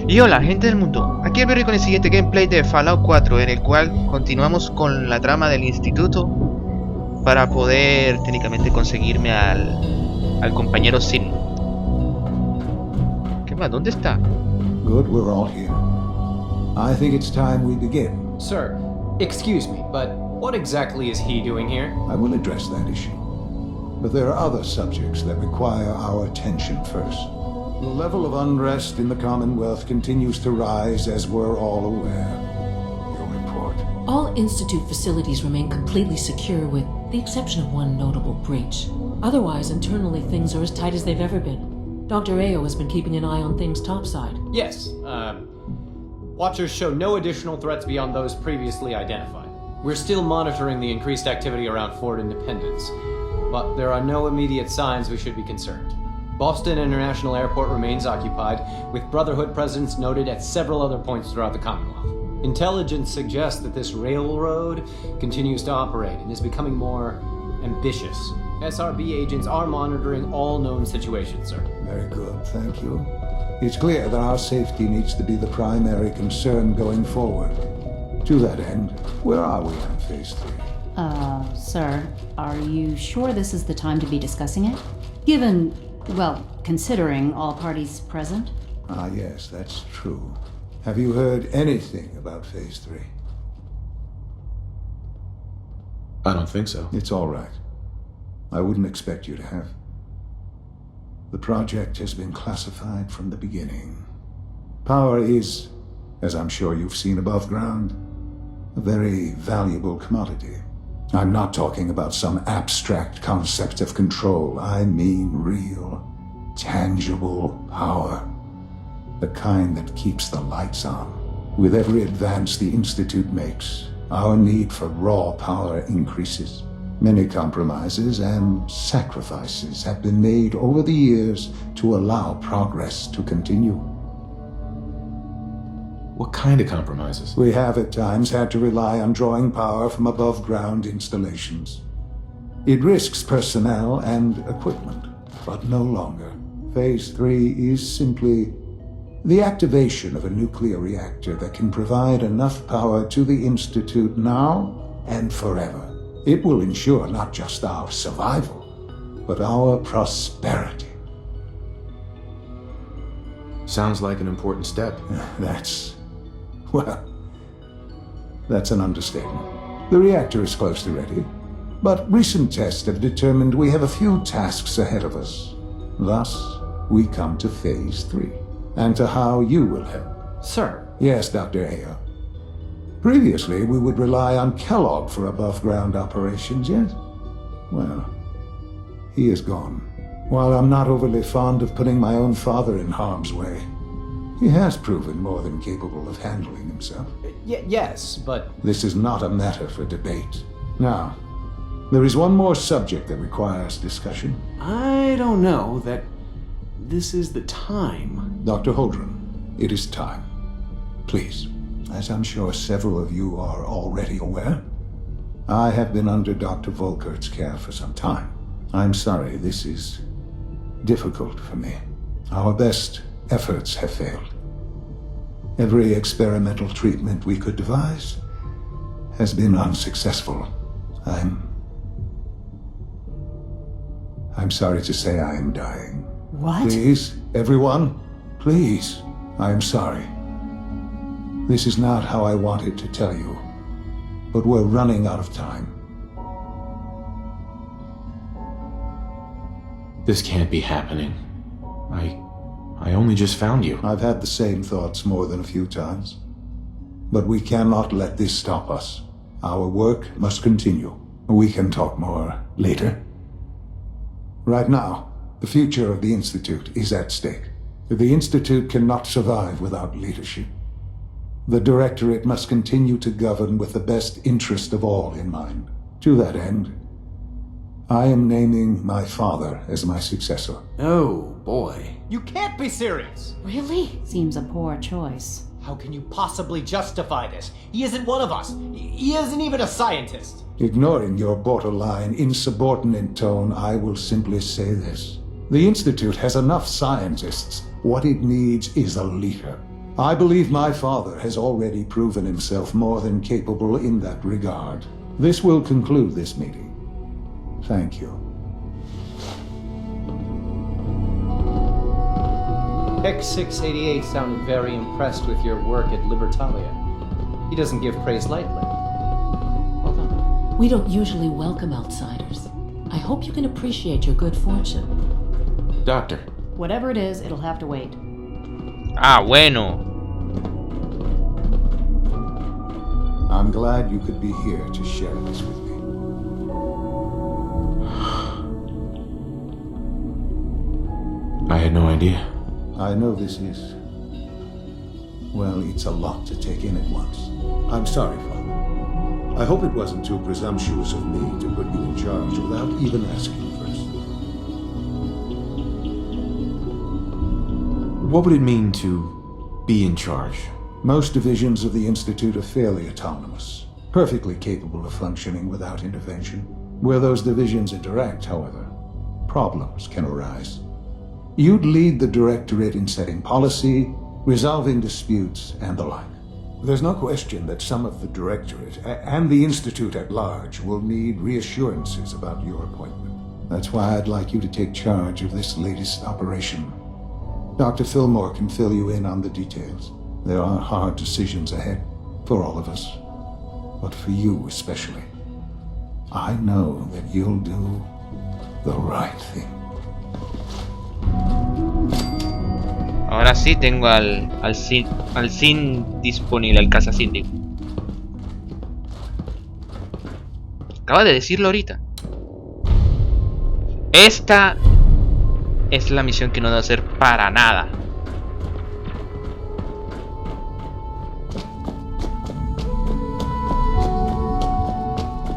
Y hola gente del mundo, aquí el Birri con el siguiente gameplay de Fallout 4, en el cual continuamos con la trama del instituto para poder técnicamente conseguirme al compañero Sin. ¿Qué más? ¿Dónde está? Good, we're all here. I think it's time we begin. Sir, excuse me, but what exactly is he doing here? I will address that issue. But there are other subjects that require our attention first. The level of unrest in the Commonwealth continues to rise, as we're all aware. Your report. All Institute facilities remain completely secure with the exception of one notable breach. Otherwise, internally things are as tight as they've ever been. Dr. Ao has been keeping an eye on things topside. Yes, Watchers show no additional threats beyond those previously identified. We're still monitoring the increased activity around Fort Independence, but there are no immediate signs we should be concerned. Boston International Airport remains occupied, with Brotherhood presence noted at several other points throughout the Commonwealth. Intelligence suggests that this railroad continues to operate and is becoming more ambitious. SRB agents are monitoring all known situations, sir. Very good, thank you. It's clear that our safety needs to be the primary concern going forward. To that end, where are we on Phase 3? Sir, are you sure this is the time to be discussing it? Given, well, considering all parties present? Ah, yes, that's true. Have you heard anything about Phase 3? I don't think so. It's all right. I wouldn't expect you to have. The project has been classified from the beginning. Power is, as I'm sure you've seen above ground, a very valuable commodity. I'm not talking about some abstract concept of control. I mean real, tangible power. The kind that keeps the lights on. With every advance the Institute makes, our need for raw power increases. Many compromises and sacrifices have been made over the years to allow progress to continue. What kind of compromises? We have at times had to rely on drawing power from above-ground installations. It risks personnel and equipment, but no longer. Phase 3 is simply the activation of a nuclear reactor that can provide enough power to the Institute now and forever. It will ensure not just our survival, but our prosperity. Sounds like an important step. That's an understatement. The reactor is close to ready, but recent tests have determined we have a few tasks ahead of us. Thus, we come to Phase 3, and to how you will help. Sir. Yes, Dr. Ao. Previously, we would rely on Kellogg for above-ground operations, yes? Well, he is gone. While I'm not overly fond of putting my own father in harm's way, he has proven more than capable of handling himself. Yes, but... This is not a matter for debate. Now, there is one more subject that requires discussion. I don't know that this is the time. Dr. Holdren, it is time. Please. As I'm sure several of you are already aware, I have been under Dr. Volkert's care for some time. I'm sorry, this is difficult for me. Our best efforts have failed. Every experimental treatment we could devise has been unsuccessful. I'm sorry to say I am dying. What? Please, everyone, please, I am sorry. This is not how I wanted to tell you, but we're running out of time. This can't be happening. I only just found you. I've had the same thoughts more than a few times. But we cannot let this stop us. Our work must continue. We can talk more later. Right now, the future of the Institute is at stake. The Institute cannot survive without leadership. The Directorate must continue to govern with the best interest of all in mind. To that end, I am naming my father as my successor. Oh, boy. You can't be serious! Really? Seems a poor choice. How can you possibly justify this? He isn't one of us. He isn't even a scientist. Ignoring your borderline, insubordinate tone, I will simply say this. The Institute has enough scientists. What it needs is a leader. I believe my father has already proven himself more than capable in that regard. This will conclude this meeting. Thank you. X688 sounded very impressed with your work at Libertalia. He doesn't give praise lightly. Well done. We don't usually welcome outsiders. I hope you can appreciate your good fortune. Doctor, Whatever it is, it'll have to wait. Ah, bueno. I'm glad you could be here to share this with me. I had no idea. I know this is... well, it's a lot to take in at once. I'm sorry, Father. I hope it wasn't too presumptuous of me to put you in charge without even asking first. What would it mean to be in charge? Most divisions of the Institute are fairly autonomous, perfectly capable of functioning without intervention. Where those divisions interact, however, problems can arise. You'd lead the Directorate in setting policy, resolving disputes, and the like. There's no question that some of the Directorate and the Institute at large will need reassurances about your appointment. That's why I'd like you to take charge of this latest operation. Dr. Fillmore can fill you in on the details. There are hard decisions ahead for all of us, but for you especially. I know that you'll do the right thing. Ahora sí tengo al Sin disponible, al casa síndico. Acaba de decirlo ahorita. Esta es la misión que no debo hacer para nada.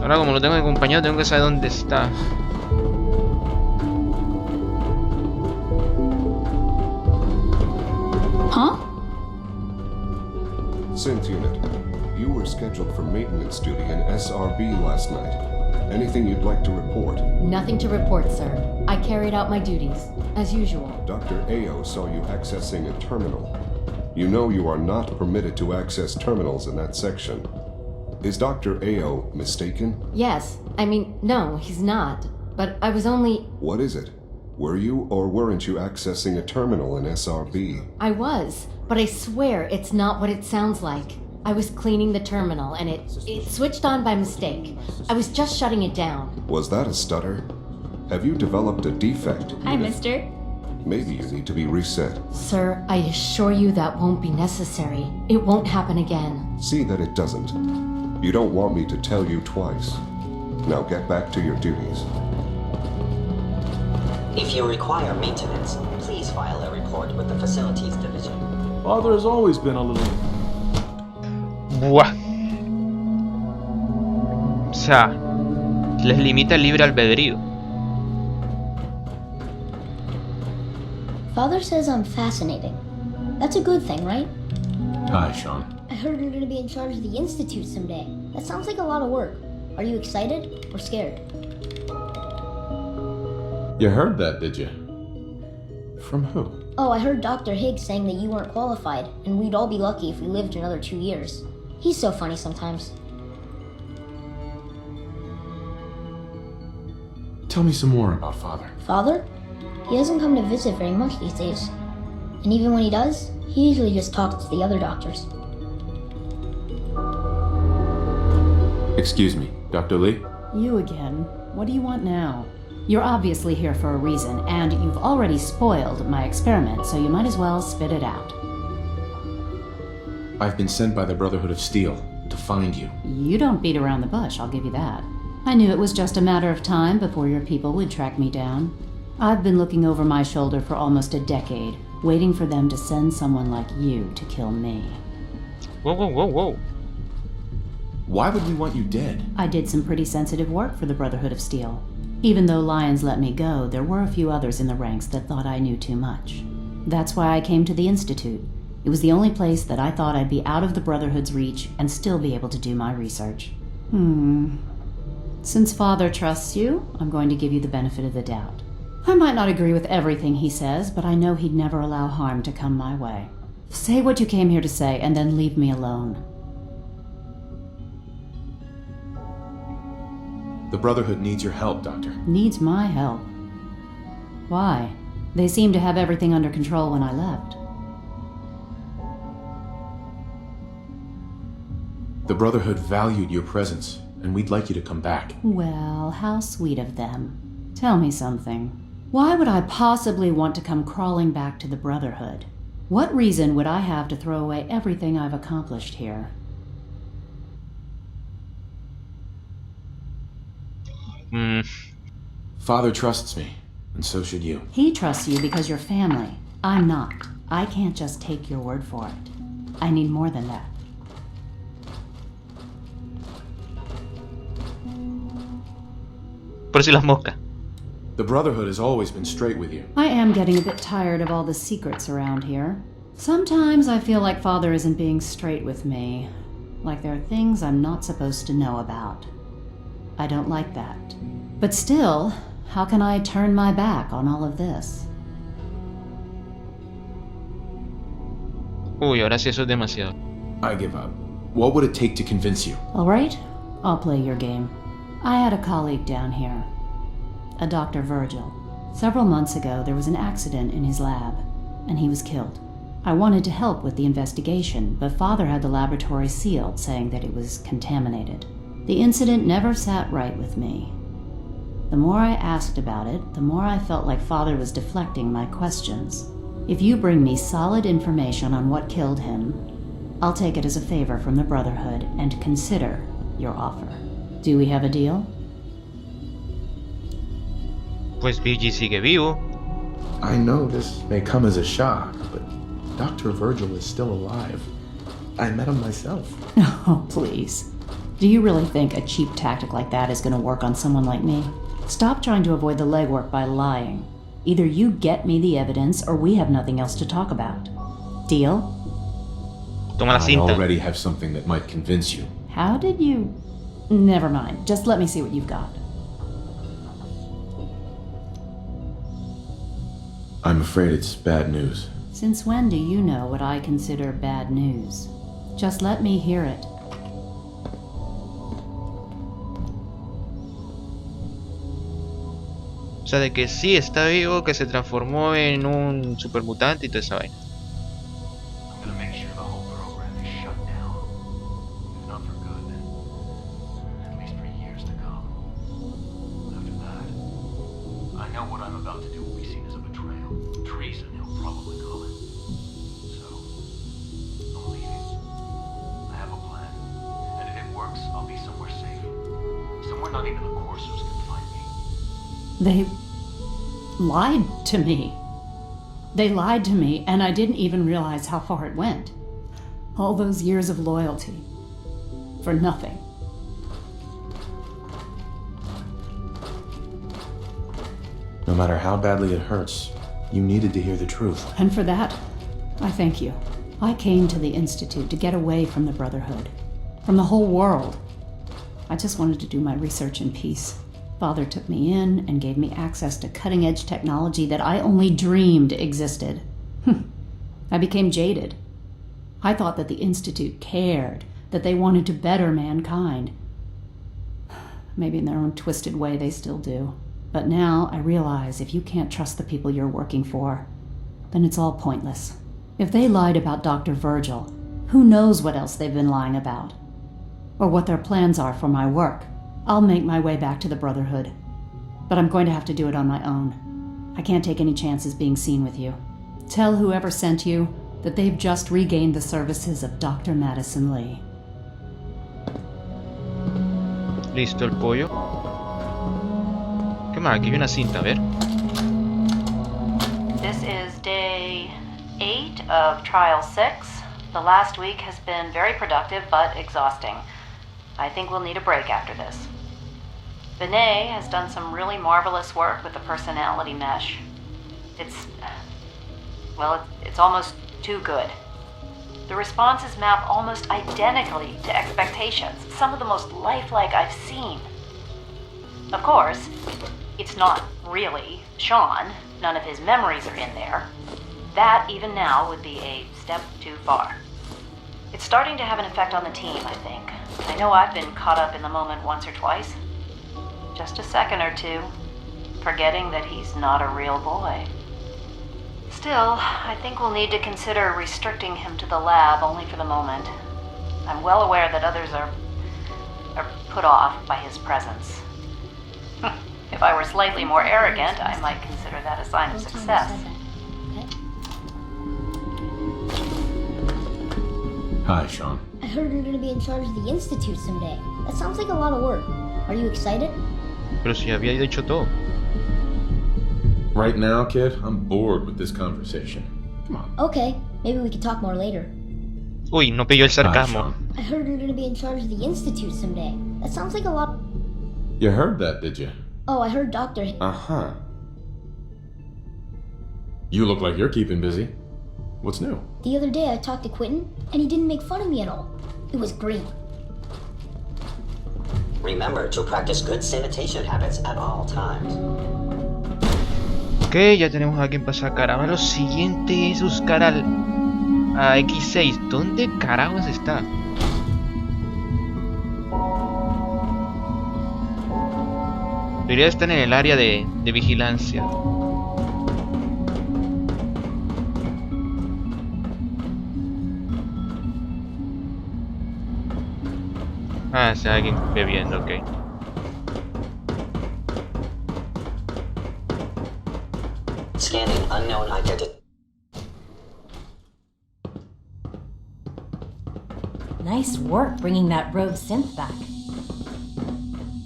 Ahora como lo tengo de compañero tengo que saber dónde está. Huh? Synth unit, you were scheduled for maintenance duty in SRB last night. Anything you'd like to report? Nothing to report, sir. I carried out my duties, as usual. Dr. Ao saw you accessing a terminal. You know you are not permitted to access terminals in that section. Is Dr. Ao mistaken? Yes. I mean, no, he's not. But I was only... What is it? Were you or weren't you accessing a terminal in SRB? I was, but I swear it's not what it sounds like. I was cleaning the terminal, and it switched on by mistake. I was just shutting it down. Was that a stutter? Have you developed a defect? Hi, mister. Maybe you need to be reset. Sir, I assure you that won't be necessary. It won't happen again. See that it doesn't. You don't want me to tell you twice. Now get back to your duties. If you require maintenance, please file a report with the Facilities Division. Father has always been a little... Buah. O sea, les limita el libre albedrío. Father says I'm fascinating. That's a good thing, right? Hi, Sean. I heard you're gonna be in charge of the Institute someday. That sounds like a lot of work. Are you excited or scared? You heard that, did you? From who? Oh, I heard Dr. Higgs saying that you weren't qualified, and we'd all be lucky if we lived another 2 years. He's so funny sometimes. Tell me some more about Father. Father? He doesn't come to visit very much these days. And even when he does, he usually just talks to the other doctors. Excuse me, Dr. Lee? You again. What do you want now? You're obviously here for a reason, and you've already spoiled my experiment, so you might as well spit it out. I've been sent by the Brotherhood of Steel to find you. You don't beat around the bush, I'll give you that. I knew it was just a matter of time before your people would track me down. I've been looking over my shoulder for almost a decade, waiting for them to send someone like you to kill me. Whoa, whoa, whoa, whoa. Why would we want you dead? I did some pretty sensitive work for the Brotherhood of Steel. Even though Lyons let me go, there were a few others in the ranks that thought I knew too much. That's why I came to the Institute. It was the only place that I thought I'd be out of the Brotherhood's reach and still be able to do my research. Since Father trusts you, I'm going to give you the benefit of the doubt. I might not agree with everything he says, but I know he'd never allow harm to come my way. Say what you came here to say, and then leave me alone. The Brotherhood needs your help, Doctor. Needs my help? Why? They seemed to have everything under control when I left. The Brotherhood valued your presence, and we'd like you to come back. Well, how sweet of them. Tell me something. Why would I possibly want to come crawling back to the Brotherhood? What reason would I have to throw away everything I've accomplished here? Father trusts me, and so should you. He trusts you because you're family. I'm not. I can't just take your word for it. I need more than that. Por si las moscas. The Brotherhood has always been straight with you. I am getting a bit tired of all the secrets around here. Sometimes I feel like Father isn't being straight with me. Like there are things I'm not supposed to know about. I don't like that. But still, how can I turn my back on all of this? Uy, ahora sí eso es demasiado. I give up. What would it take to convince you? All right, I'll play your game. I had a colleague down here, a Dr. Virgil. Several months ago, there was an accident in his lab, and he was killed. I wanted to help with the investigation, but Father had the laboratory sealed, saying that it was contaminated. The incident never sat right with me. The more I asked about it, the more I felt like Father was deflecting my questions. If you bring me solid information on what killed him, I'll take it as a favor from the Brotherhood and consider your offer. Do we have a deal? Pues Birri sigue vivo. I know this may come as a shock, but Dr. Virgil is still alive. I met him myself. Oh, please. Do you really think a cheap tactic like that is going to work on someone like me? Stop trying to avoid the legwork by lying. Either you get me the evidence, or we have nothing else to talk about. Deal? Toma la I cinta. already have something that might convince you. How did you... Never mind. Just let me see what you've got. I'm afraid it's bad news. Since when do you know what I consider bad news? Just let me hear it. O sea, de que sí está vivo, que se transformó en un supermutante y toda esa vaina. I'm gonna make sure the whole program is shut down. If not for good, then at least for years to come. After that, I know what I'm about to do will be seen as a betrayal. Treason, he'll probably call it. So, I'm leaving. I have a plan. And if it works, I'll be somewhere safe. Somewhere not even the Corsairs can find me. They lied to me. They lied to me, and I didn't even realize how far it went. All those years of loyalty. For nothing. No matter how badly it hurts, you needed to hear the truth. And for that, I thank you. I came to the Institute to get away from the Brotherhood. From the whole world. I just wanted to do my research in peace. Father took me in and gave me access to cutting-edge technology that I only dreamed existed. I became jaded. I thought that the Institute cared, that they wanted to better mankind. Maybe in their own twisted way they still do. But now I realize if you can't trust the people you're working for, then it's all pointless. If they lied about Dr. Virgil, who knows what else they've been lying about? Or what their plans are for my work. I'll make my way back to the Brotherhood. But I'm going to have to do it on my own. I can't take any chances being seen with you. Tell whoever sent you that they've just regained the services of Dr. Madison Lee. Listo el pollo. ¿Qué más? Aquí hay una cinta, a ver. This is day 8 of Trial 6. The last week has been very productive but exhausting. I think we'll need a break after this. Vinay has done some really marvelous work with the personality mesh. It's almost too good. The responses map almost identically to expectations, some of the most lifelike I've seen. Of course, it's not really Sean. None of his memories are in there. That, even now, would be a step too far. It's starting to have an effect on the team, I think. I know I've been caught up in the moment once or twice. Just a second or two, forgetting that he's not a real boy. Still, I think we'll need to consider restricting him to the lab only for the moment. I'm well aware that others are put off by his presence. If I were slightly more arrogant, I might consider that a sign of success. Hi, Sean. I heard you're gonna be in charge of the Institute someday. That sounds like a lot of work. Are you excited? Pero si había dicho todo. Right now, kid, I'm bored with this conversation. Come on. Okay, maybe we can talk more later. Uy, no pilló el sarcasmo. I heard you're gonna be in charge of the Institute someday. That sounds like a lot. You heard that, did you? Oh, I heard Doctor. Uh-huh. You look like you're keeping busy. What's new? The other day I talked to Quentin, and he didn't make fun of me at all. It was great. Remember to practice good sanitation habits at all times. Ok, ya tenemos a quien para sacar. Ahora lo siguiente es buscar a X6. ¿Dónde carajos está? Debería estar en el área de vigilancia. Ah, está alguien bebiendo, ok. Scanning unknown identity. Nice work bringing that rogue synth back.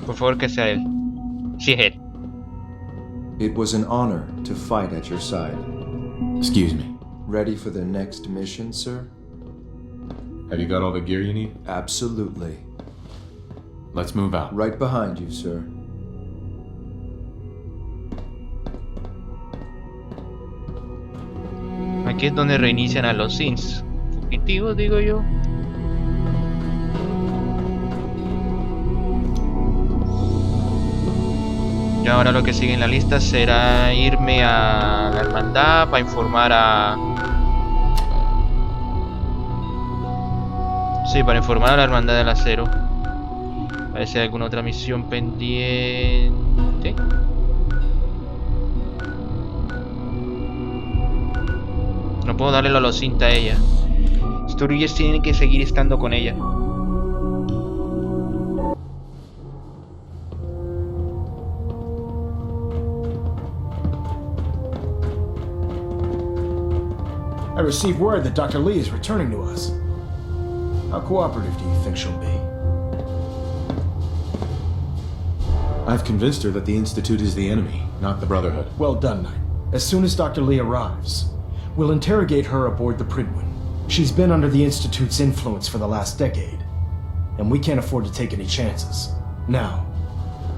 Por favor, que sea él. Sí, es él. It was an honor to fight at your side. Excuse me. Ready for the next mission, sir? Have you got all the gear you need? Absolutely. Let's move out. Right behind you, sir. Aquí es donde reinician a los synths. Fugitivos, digo yo. Y ahora lo que sigue en la lista será irme a la hermandad para informar a... Sí, para informar a la hermandad del acero. A ver si hay alguna otra misión pendiente. No puedo darle la locinta a ella. Sturges tiene que seguir estando con ella. I received word that Dr. Lee is returning to us. How cooperative do you think she'll be? I've convinced her that the Institute is the enemy, not the Brotherhood. Well done, Knight. As soon as Dr. Lee arrives, we'll interrogate her aboard the Pridwin. She's been under the Institute's influence for the last decade, and we can't afford to take any chances. Now,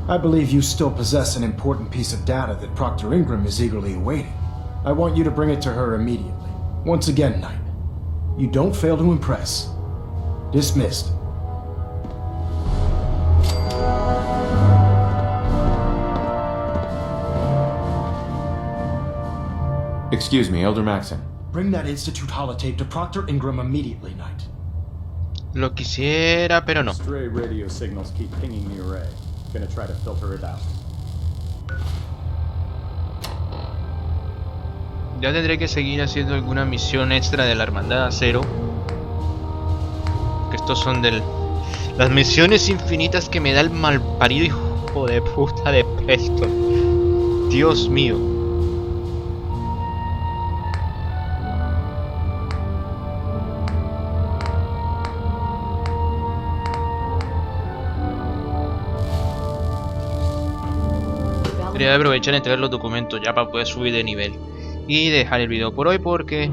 I believe you still possess an important piece of data that Proctor Ingram is eagerly awaiting. I want you to bring it to her immediately. Once again, Knight, you don't fail to impress. Dismissed. Excuse me, Elder Maxon. Bring that Institute holotape to Proctor Ingram immediately, Knight. Lo quisiera, pero no. Stray radio signals keep pinging the array. Gonna try to filter it out. Ya tendré que seguir haciendo alguna misión extra de la Hermandad Acero. Que estos son las misiones infinitas que me da el malparido hijo de puta de Presto. Dios mío. Debería aprovechar a entregar los documentos ya para poder subir de nivel. Y dejar el video por hoy porque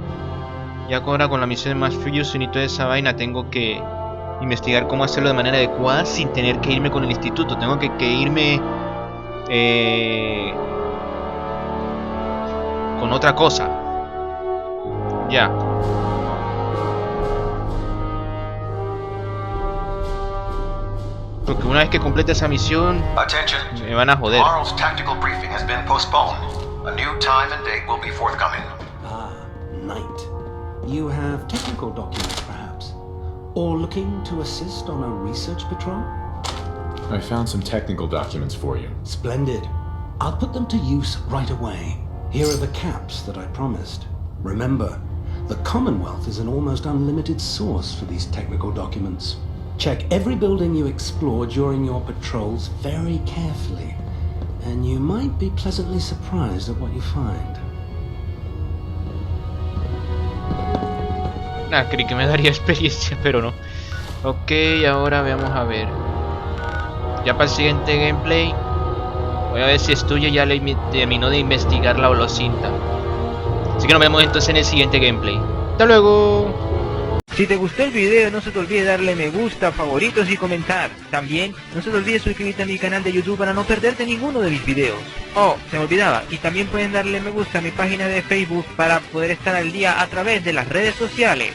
ya ahora con la misión de más Fusion y toda esa vaina tengo que investigar cómo hacerlo de manera adecuada sin tener que irme con el instituto. Tengo que irme con otra cosa. Ya. Porque una vez que complete esa misión me van a joder. Tomorrow's tactical briefing has been postponed. A new time and date will be forthcoming. Ah, Knight. You have technical documents, perhaps? Or looking to assist on a research patrol? I found some technical documents for you. Splendid. I'll put them to use right away. Here are the caps that I promised. Remember, the Commonwealth is an almost unlimited source for these technical documents. Check every building you explore during your patrols very carefully, and you might be pleasantly surprised at what you find. Nah, creí que me daría experiencia, pero no. Ok, ahora vamos a ver. Ya para el siguiente gameplay, voy a ver si Estudio ya terminó de investigar la holocinta. Así que nos vemos entonces en el siguiente gameplay. ¡Hasta luego! Si te gustó el video, no se te olvide darle me gusta, favoritos y comentar. También no se te olvide suscribirte a mi canal de YouTube para no perderte ninguno de mis videos. Oh, se me olvidaba, y también pueden darle me gusta a mi página de Facebook para poder estar al día a través de las redes sociales.